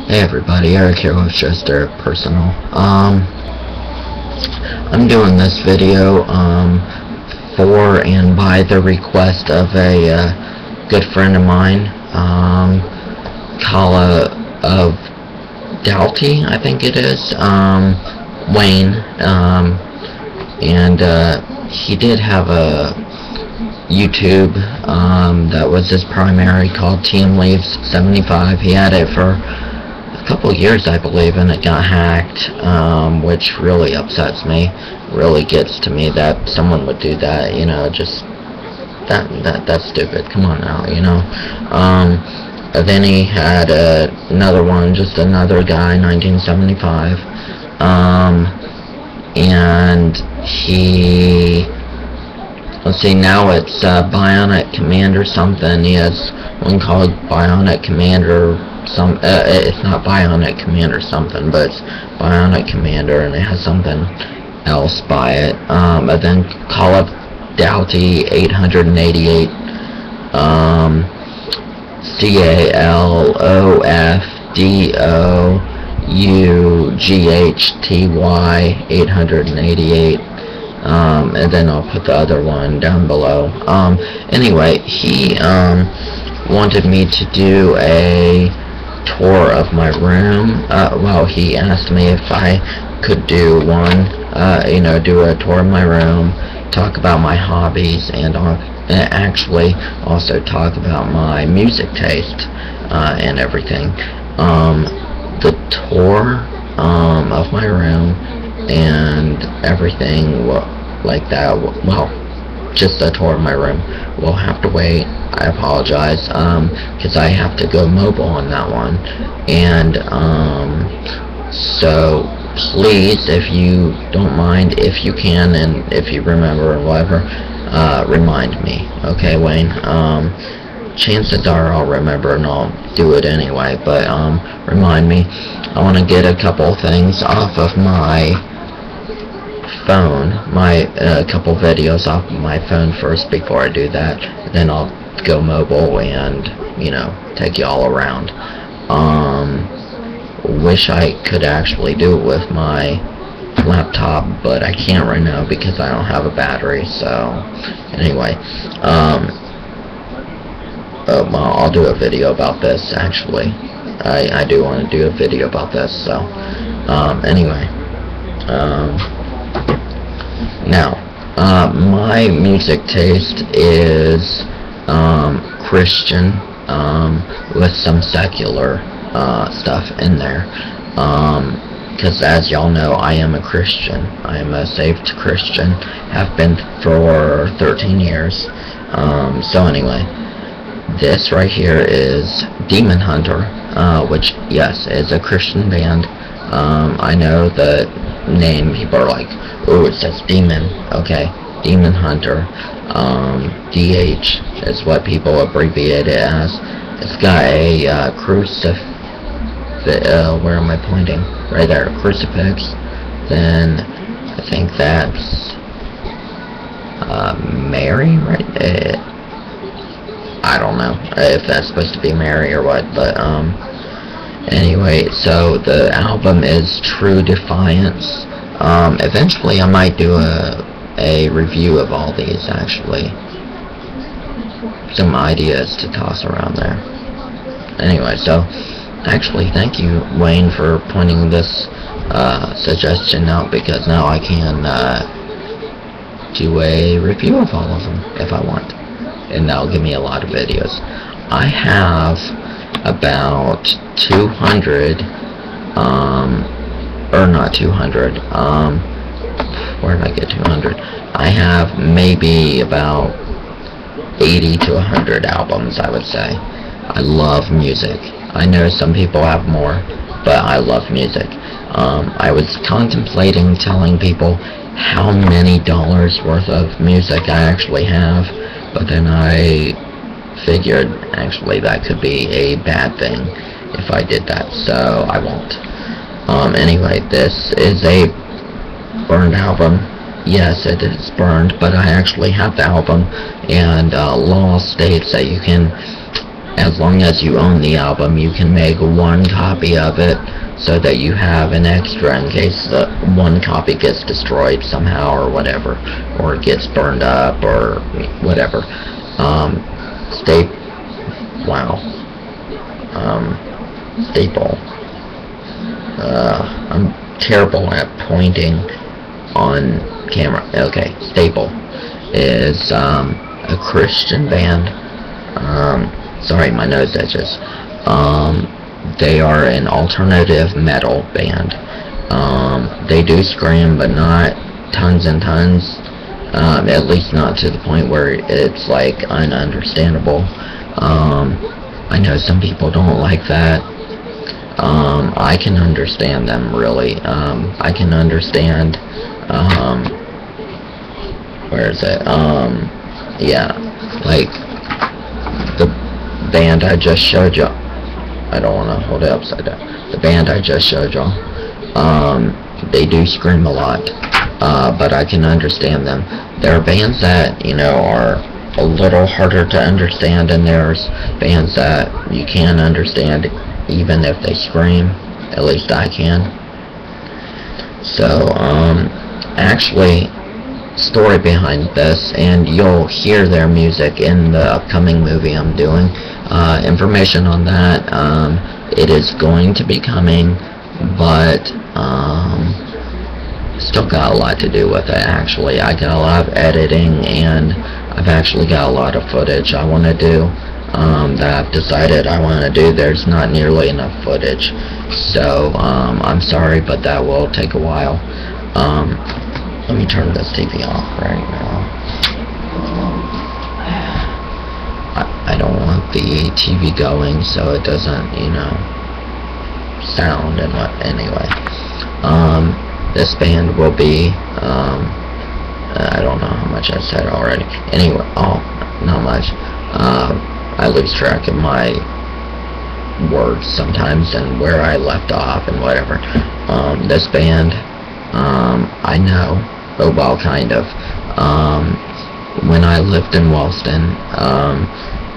Hey everybody, Eric here with Just Eric Personal. I'm doing this video for and by the request of a good friend of mine, Kala of Doughty, I think it is, Wayne, and he did have a YouTube that was his primary, called TM Leaves 75. He had it for a couple of years, I believe, and it got hacked, which really upsets me. Really gets to me that someone would do that, you know. Just that's stupid. Come on now, you know. Then he had another one, just another guy, 1975, and he, let's see, now it's Bionic Commander something. He has one called Bionic Commander it's not Bionic Commander something, but it's Bionic Commander, and it has something else by it. And then Call of Doughty 888, CALOFDOUGHTY 888. And then I'll put the other one down below. Anyway, he wanted me to do a tour of my room. Well, he asked me if I could do one, you know, do a tour of my room, talk about my hobbies, and actually also talk about my music taste and everything. The tour of my room and everything like that, well, just a tour of my room, will have to wait. I apologize, because I have to go mobile on that one. And so please, if you don't mind, if you can, and if you remember or whatever, remind me, okay, Wayne? Chances are I'll remember and I'll do it anyway, but remind me. I want to get a couple things off of my phone, a couple videos off of my phone first before I do that. Then I'll go mobile and, you know, take you all around. Wish I could actually do it with my laptop, but I can't right now because I don't have a battery. So anyway, well, I'll do a video about this. Actually, I do want to do a video about this. So anyway, now my music taste is Christian, with some secular stuff in there, because as y'all know, I am a Christian. I am a saved Christian, have been for 13 years. So anyway, this right here is Demon Hunter, which, yes, is a Christian band. I know the name, people are like, oh, it says Demon. Okay, Demon Hunter. DH is what people abbreviate it as. It's got a where am I pointing? Right there, crucifix. Then I think that's Mary, right? I don't know if that's supposed to be Mary or what, but anyway, so the album is True Defiance. Eventually I might do a review of all these, actually. Some ideas to toss around there. Anyway, so actually, thank you, Wayne, for pointing this suggestion out, because now I can do a review of all of them if I want, and that'll give me a lot of videos. I have about 200, or not 200, where did I get 200? I have maybe about 80 to 100 albums, I would say. I love music. I know some people have more, but I love music. I was contemplating telling people how many dollars worth of music I actually have, but then I figured actually that could be a bad thing if I did that, so I won't. Anyway, this is a burned album. Yes, it is burned, but I actually have the album, and law states that you can as long as you own the album, you can make one copy of it so that you have an extra in case the one copy gets destroyed somehow or whatever, or gets burned up or whatever. Staple. I'm terrible at pointing on camera. Okay, Staple is a Christian band. Sorry, my nose itches. They are an alternative metal band. They do scream, but not tons and tons. At least not to the point where it's like ununderstandable. I know some people don't like that. I can understand them, really. I can understand, where is it? Yeah, like the band I just showed y'all. I don't want to hold it upside down. The band I just showed y'all, they do scream a lot, but I can understand them. There are bands that, you know, are a little harder to understand, and there's bands that you can understand even if they scream. At least I can. So, actually, story behind this, and you'll hear their music in the upcoming movie I'm doing. Information on that, it is going to be coming, but still got a lot to do with it. Actually, I got a lot of editing, and I've actually got a lot of footage I want to do, that I've decided I want to do. There's not nearly enough footage, so I'm sorry, but that will take a while. Let me turn this TV off right now. I don't want the TV going so it doesn't, you know, sound and what. Anyway, this band will be, I don't know how much I said already. Anyway, not much. I lose track of my words sometimes and where I left off and whatever. This band, I know, oh well, kind of. When I lived in Wellston,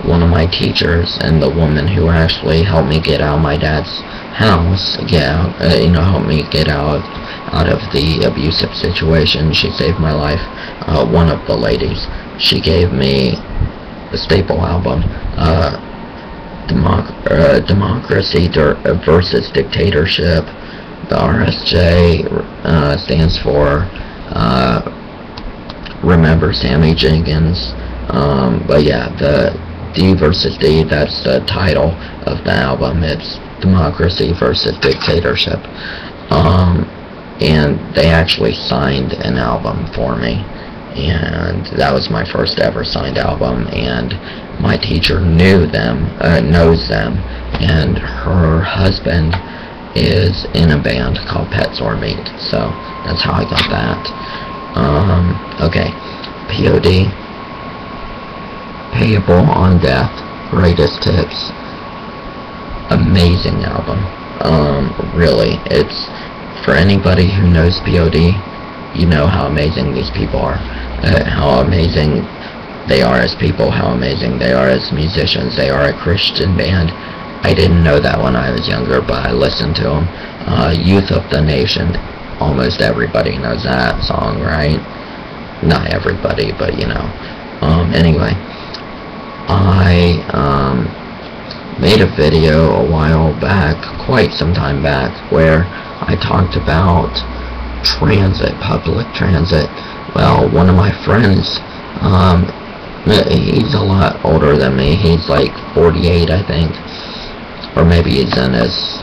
one of my teachers and the woman who actually helped me get out of my dad's house, helped me get out of the abusive situation. She saved my life. One of the ladies, she gave me the Staple album, Democracy versus Dictatorship. The RSJ stands for Remember Sammy Jenkins. But yeah, the D versus D, that's the title of the album. It's Democracy versus Dictatorship. And they actually signed an album for me, and that was my first ever signed album, and my teacher knows them, and her husband is in a band called Pets or Meat, so that's how I got that. Okay, POD, Payable on Death, Greatest Hits, amazing album. Really, it's, for anybody who knows POD, you know how amazing these people are, how amazing they are as people, how amazing they are as musicians. They are a Christian band. I didn't know that when I was younger, but I listened to them. Youth of the Nation, almost everybody knows that song, right? Not everybody, but you know. Anyway, I made a video a while back, quite some time back, where I talked about transit, public transit. Well, one of my friends, he's a lot older than me. He's like 48, I think, or maybe he's in his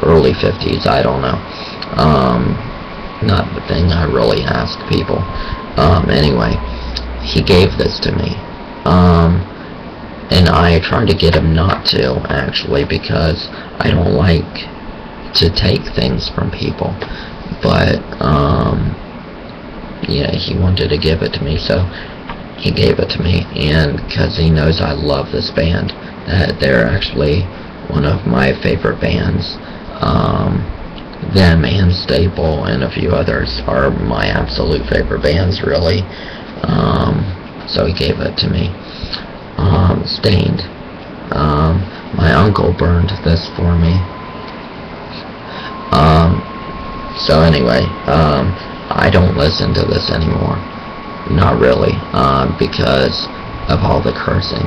early 50s, I don't know. Not the thing I really ask people. Anyway, he gave this to me, and I tried to get him not to, actually, because I don't like to take things from people, but yeah, he wanted to give it to me, so he gave it to me. And because he knows I love this band, that they're actually one of my favorite bands, them and Staple and a few others are my absolute favorite bands, really. So he gave it to me. Stained. My uncle burned this for me. So anyway, I don't listen to this anymore. Not really, because of all the cursing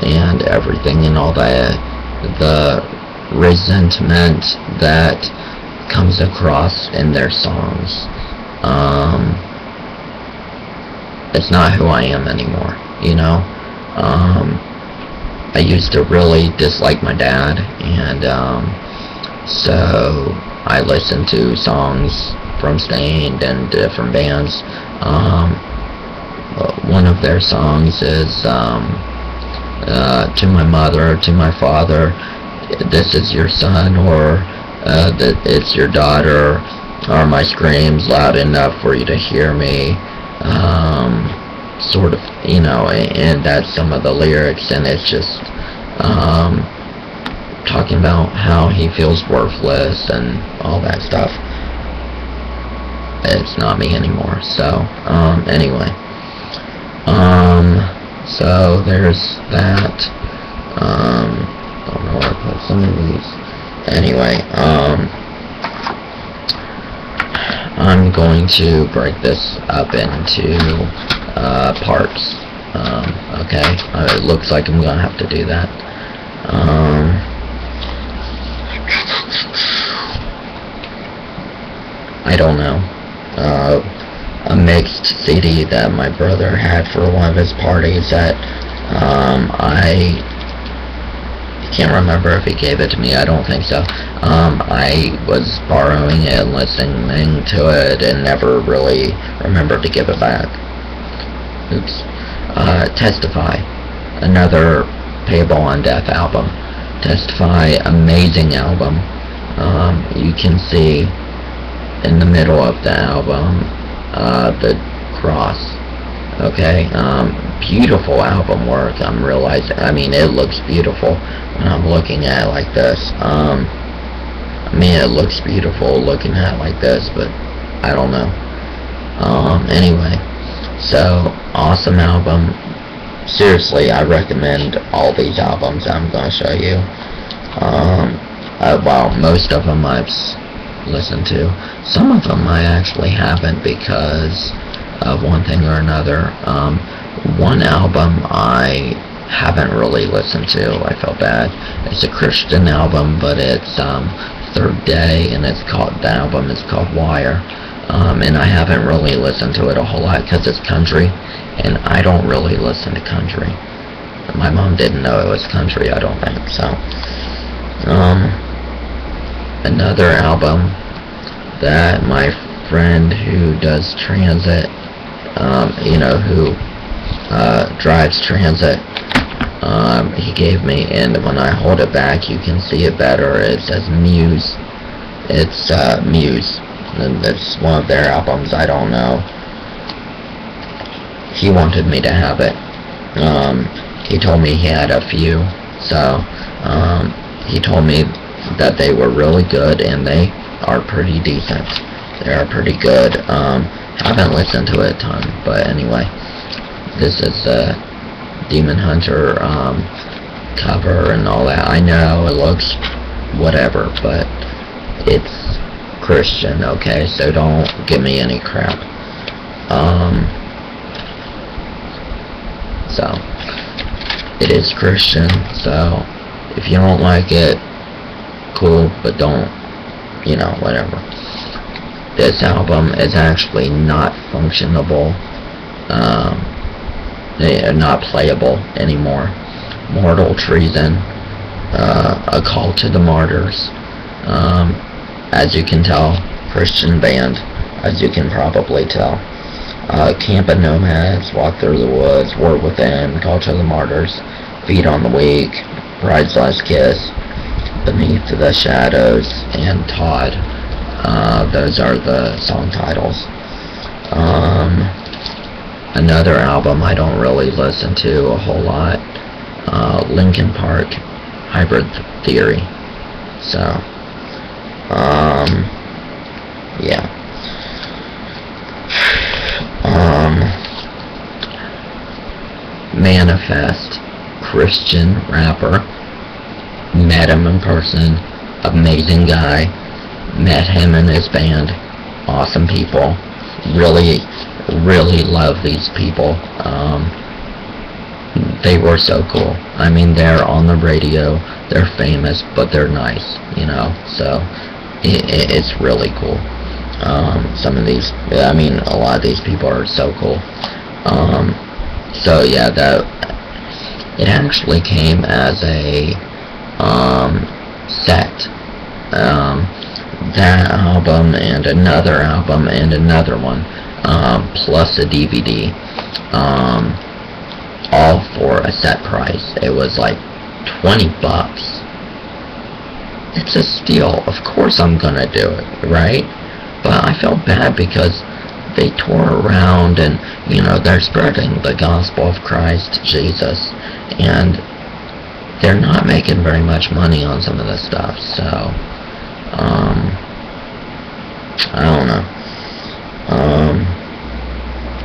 and everything and all the resentment that comes across in their songs. It's not who I am anymore, you know. I used to really dislike my dad, and so I listened to songs from Stained and different bands. One of their songs is to my mother, to my father, this is your son, or that it's your daughter, are my screams loud enough for you to hear me? Sort of, you know, and that's some of the lyrics, and it's just talking about how he feels worthless and all that stuff. It's not me anymore. So anyway, so there's that. Don't know where I put some of these. Anyway, I'm going to break this up into parts. Okay, it looks like I'm gonna have to do that. I don't know. A mixed CD that my brother had for one of his parties that I can't remember if he gave it to me. I don't think so. I was borrowing it and listening to it and never really remembered to give it back. Oops. Testify, another Payable on Death album. Testify, amazing album. You can see in the middle of the album the cross. Okay, beautiful album work. I'm realizing, I mean, it looks beautiful when I'm looking at it like this. I mean, it looks beautiful looking at it like this, but I don't know. Anyway, so awesome album. Seriously, I recommend all these albums I'm going to show you. Well, most of them I've listened to. Some of them I actually haven't because of one thing or another. One album I haven't really listened to. I felt bad. It's a Christian album, but it's Third Day, and the album is called Wire. And I haven't really listened to it a whole lot because it's country, and I don't really listen to country. My mom didn't know it was country, I don't think so. Another album that my friend who does transit, you know, who drives transit, he gave me, and when I hold it back you can see it better. It says Muse. It's Muse, and it's one of their albums. I don't know. He wanted me to have it. He told me he had a few, so he told me that they were really good, and they are pretty decent. They are pretty good. Haven't listened to it a ton, but anyway, this is a Demon Hunter cover and all that. I know it looks whatever, but it's Christian, okay? So don't give me any crap. So it is Christian, so if you don't like it, cool, but don't, you know, whatever. This album is actually not functionable, not playable anymore. Mortal Treason, A Call to the Martyrs, as you can tell, Christian band, as you can probably tell. Camp of Nomads, Walk Through the Woods, War Within, Call to the Martyrs, Feed on the Weak, Bride's Last Kiss, Beneath the Shadows, and Todd. Those are the song titles. Another album I don't really listen to a whole lot, Linkin Park, Hybrid Theory. So, yeah. Manifest, Christian rapper. Met him in person. Amazing guy. Met him and his band. Awesome people. Really, really love these people. They were so cool. I mean, they're on the radio. They're famous, but they're nice, you know. So it's really cool. Some of these, I mean, a lot of these people are so cool. So yeah, that it actually came as a set. That album and another album and another one, plus a DVD, all for a set price. It was like $20. It's a steal. Of course I'm gonna do it, right? But I felt bad because they tour around and, you know, they're spreading the gospel of Christ Jesus, and they're not making very much money on some of this stuff, so I don't know.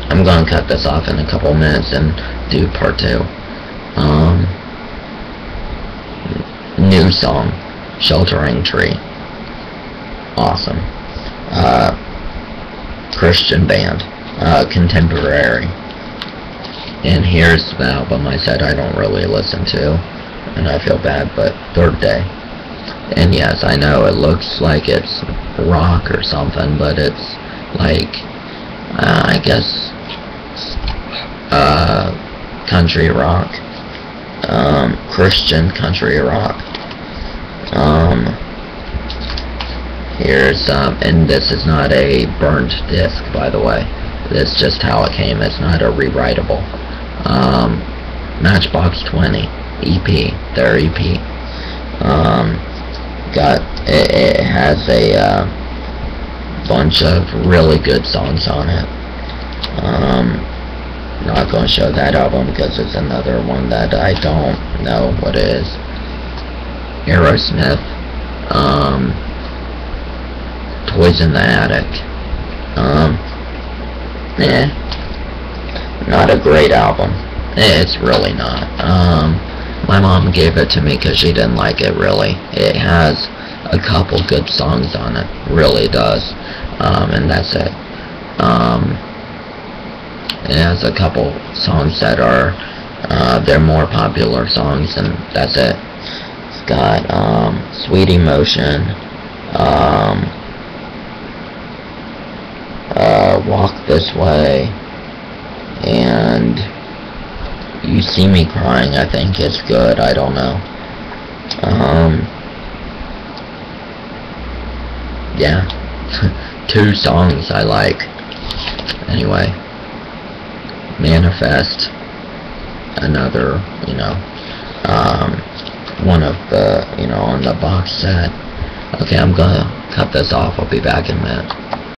I'm gonna cut this off in a couple minutes and do part 2. New song, Sheltering Tree. Awesome. Christian band, contemporary. And here's the album I said I don't really listen to, and I feel bad, but Third Day. And yes, I know it looks like it's rock or something, but it's like, I guess, country rock, Christian country rock. Here's, and this is not a burnt disc, by the way. This is just how it came. It's not a rewritable. Matchbox 20 EP, their EP. It has a bunch of really good songs on it. Not going to show that album because it's another one that I don't know what it is. Aerosmith, Toys in the Attic. Not a great album. It's really not. My mom gave it to me because she didn't like it, really. It has a couple good songs on it. Really does. And that's it. It has a couple songs that are, they're more popular songs, and that's it. It's got, Sweet Emotion, Walk This Way, and You See Me Crying, I think is good. I don't know. Yeah. 2 songs I like. Anyway. Manifest. Another, you know, one of the, you know, on the box set. Okay, I'm gonna cut this off. I'll be back in a minute.